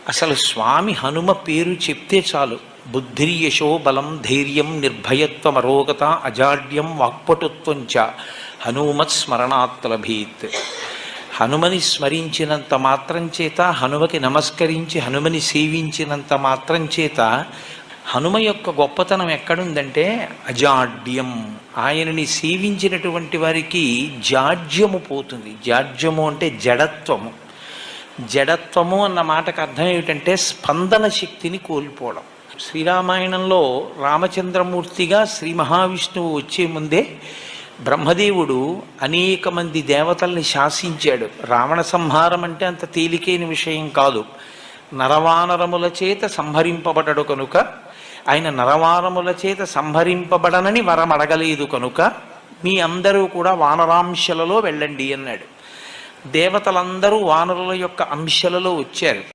అసలు స్వామి హనుమ పేరు చెప్తే చాలు. బుద్ధిర్యశో బలం ధైర్యం నిర్భయత్వం అరోగత అజాడ్యం వాక్పటుత్వం చ హనుమత్ స్మరణాత్ లభేత్. హనుమని స్మరించినంత మాత్రం చేత, హనుమకి నమస్కరించి హనుమని సేవించినంత మాత్రం చేత హనుమ యొక్క గొప్పతనం ఎక్కడుందంటే అజాడ్యం. ఆయనని సేవించినటువంటి వారికి జాడ్యము పోతుంది. జాడ్యము అంటే జడత్వము. జడత్వము అన్న మాటకు అర్థం ఏమిటంటే స్పందన శక్తిని కోల్పోవడం. శ్రీరామాయణంలో రామచంద్రమూర్తిగా శ్రీ మహావిష్ణువు వచ్చే ముందే బ్రహ్మదేవుడు అనేక మంది దేవతల్ని శాసించాడు. రావణ సంహారం అంటే అంత తేలికైన విషయం కాదు. నరవానరముల చేత సంహరింపబడడు కనుక, ఆయన నరవానరముల చేత సంహరింపబడనని వరం అడగలేదు కనుక మీ అందరూ కూడా వానరాంశలలో వెళ్ళండి అన్నాడు. దేవతలందరూ వానరుల యొక్క అంశలలో వచ్చారు.